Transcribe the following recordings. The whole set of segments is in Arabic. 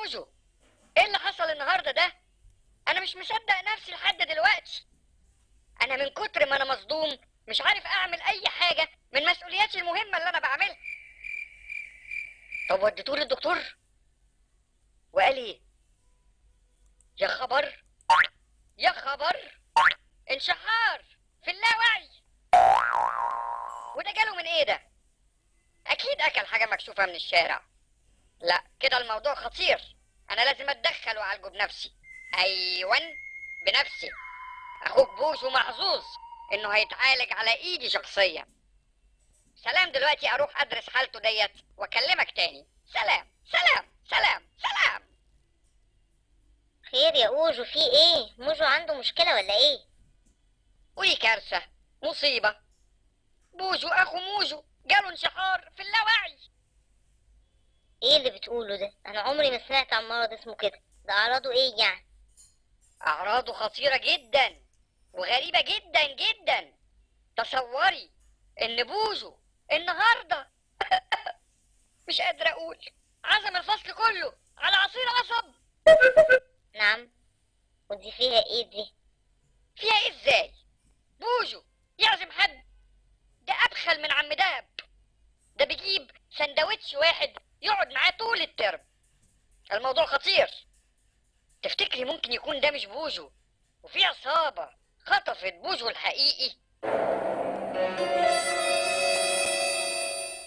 بوجو، ايه اللي حصل النهارده ده؟ انا مش مصدق نفسي لحد دلوقتي. انا من كتر ما انا مصدوم مش عارف اعمل اي حاجه من مسؤولياتي المهمه اللي انا بعملها. طب وديتوه للدكتور وقال ايه؟ يا خبر، يا خبر، انشحار في اللاوعي. وده جاله من ايه ده؟ اكيد اكل حاجه مكشوفه من الشارع. لا كده الموضوع خطير، انا لازم اتدخل واعالجه بنفسي. ايوان، بنفسي. اخوك بوجو محظوظ انه هيتعالج على ايدي شخصيا. سلام، دلوقتي اروح ادرس حالته ديت واكلمك تاني. سلام سلام سلام سلام. خير يا اوجو، في ايه؟ موجو عنده مشكلة ولا ايه؟ ودي كارثه، مصيبه. بوجو اخو موجو جاله انشحار في اللاوعي. ايه اللي بتقوله ده؟ انا عمري ما سمعت عن مرض اسمه كده. ده اعراضه ايه يعني؟ اعراضه خطيره جدا وغريبه جدا جدا. تصوري ان بوجو النهارده مش قادره اقول، عزم الفصل كله على عصير قصب. نعم؟ ودي فيها ايه دي؟ فيها ايه ازاي؟ بوجو يعزم حد؟ ده ابخل من عم دهب. ده بيجيب سندوتش واحد يقعد معاه طول الترم. الموضوع خطير. تفتكري ممكن يكون ده مش بوجو وفي عصابة خطفت بوجو الحقيقي؟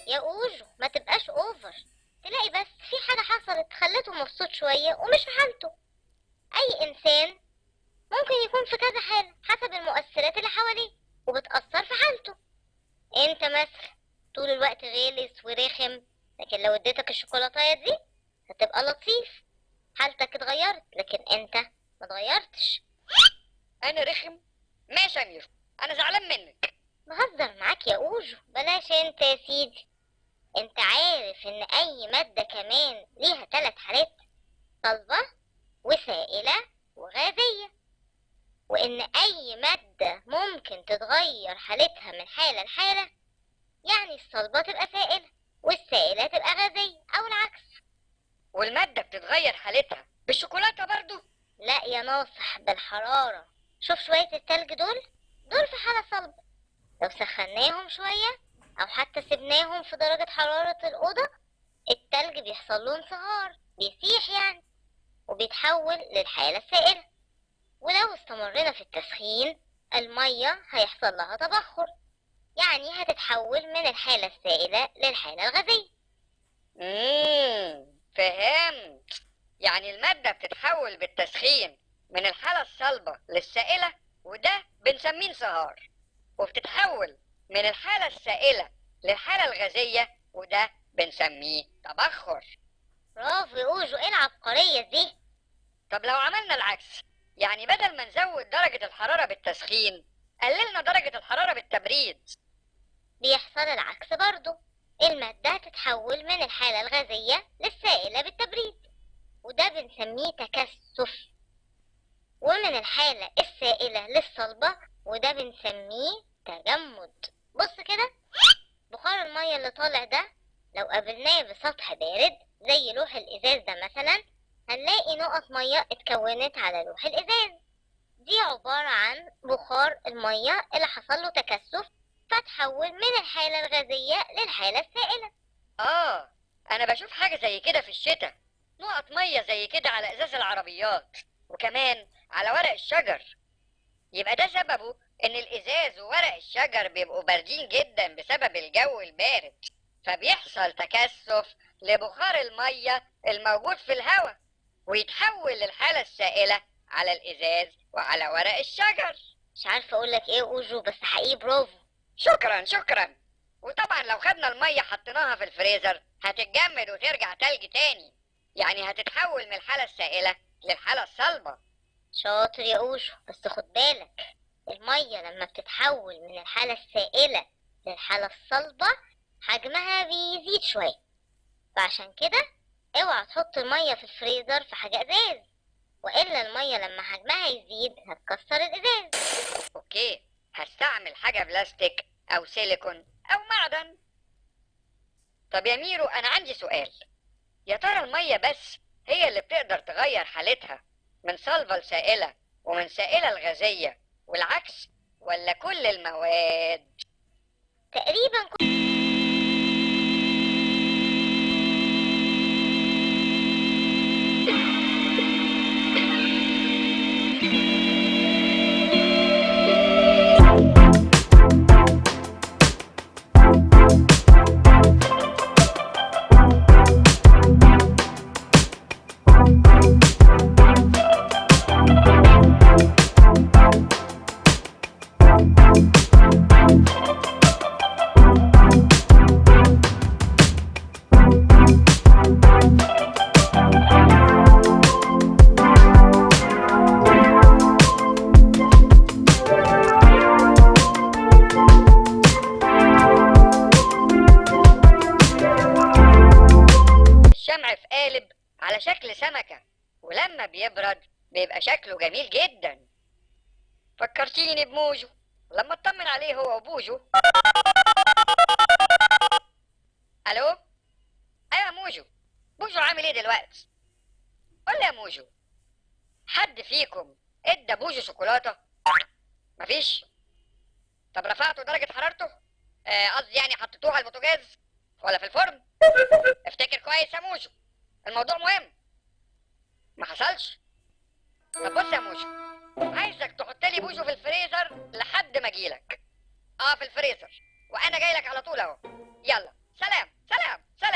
يا اوجو ما تبقاش اوفر. تلاقي بس في حاجة حصلت خلته مبسوط شوية ومش في حالته. اي انسان ممكن يكون في كذا حالة حسب المؤثرات اللي حواليه وبتأثر في حالته. انت مثلا طول الوقت غلس ورخم، لكن لو اديتك الشوكولاتاية دي هتبقى لطيف، حالتك اتغيرت. لكن انت ما اتغيرتش. انا رخم؟ ماشي يا ميرو، انا زعلان منك. بهزر معاك يا اوجو، بلاش انت يا سيدي. انت عارف ان اي مادة كمان ليها 3 حالات: صلبة وسائلة وغازية، وان اي مادة ممكن تتغير حالتها من حالة لحالة. يعني الصلبة تبقى سائلة والسائلة تبقى غازية او العكس. والمادة بتتغير حالتها بالشوكولاتة برضو؟ لا يا ناصح، بالحرارة. شوف شوية التلج دول في حالة صلبة. لو سخناهم شوية او حتى سبناهم في درجة حرارة الأوضة، التلج بيحصل له انصهار، بيسيح يعني، وبيتحول للحالة السائلة. ولو استمرنا في التسخين، المية هيحصل لها تبخر، يعني هتتحول من الحالة السائلة للحالة الغازية. فهمت. يعني المادة بتتحول بالتسخين من الحالة الصلبة للسائلة، وده بنسميه انصهار، وبتتحول من الحالة السائلة للحالة الغازية، وده بنسميه تبخر. برافو يا اوجو، ايه العبقرية دي؟ طب لو عملنا العكس، يعني بدل ما نزود درجة الحرارة بالتسخين قللنا درجة الحرارة بالتبريد؟ بيحصل العكس برضو. المادة تتحول من الحالة الغازية للسائلة بالتبريد، وده بنسميه تكثف. ومن الحالة السائلة للصلبة، وده بنسميه تجمد. بص كده، بخار المية اللي طالع ده لو قابلناه بسطح بارد زي لوح الإزاز ده مثلا، هنلاقي نقط مية اتكونت على لوح الإزاز. دي عبارة عن بخار المية اللي حصل له تكثف فتحول من الحالة الغازية للحالة السائلة. انا بشوف حاجة زي كده في الشتاء، نقط مية زي كده على ازاز العربيات وكمان على ورق الشجر. يبقى ده سببه ان الازاز وورق الشجر بيبقوا باردين جدا بسبب الجو البارد، فبيحصل تكثف لبخار المية الموجود في الهواء ويتحول للحالة السائلة على الازاز وعلى ورق الشجر. مش عارفة اقولك ايه اوجو، بس حقيقي برافو. شكرا شكرا. وطبعا لو خدنا المية حطيناها في الفريزر هتتجمد وترجع تلج تاني، يعني هتتحول من الحالة السائلة للحالة الصلبة. شاطر يا اوجو، بس خد بالك، المية لما بتتحول من الحالة السائلة للحالة الصلبة حجمها بيزيد شوية. فعشان كده اوعى تحط المية في الفريزر في حاجة ازاز، والا المية لما حجمها يزيد هتكسر الازاز. اوكي، هستعمل حاجة بلاستيك او سيليكون او معدن. طب يا ميرو، انا عندي سؤال. يا ترى المية بس هي اللي بتقدر تغير حالتها من صلبة لسائلة ومن سائلة لغازية والعكس، ولا كل المواد؟ تقريبا الشمع في قالب على شكل سمكة، ولما بيبرد بيبقى شكله جميل جدا. فكرتيني بموجو لما اطمن عليه هو وبوجو. الو، ايوه يا موجو. بوجو عامل ايه دلوقتي؟ قول لي يا موجو، حد فيكم ادى بوجو شوكولاته؟ مفيش؟ طب رفعتوا درجه حرارته؟ قصدي يعني حطيتوه على البوتاجاز ولا في الفرن؟ افتكر كويس يا موجو، الموضوع مهم. ما حصلش؟ طب بص يا موجو، عايزك تحط لي بوجو في الفريزر لحد ما اجيلك. في الفريزر، وانا جاي لك على طول اهو. يلا، سلام سلام سلام.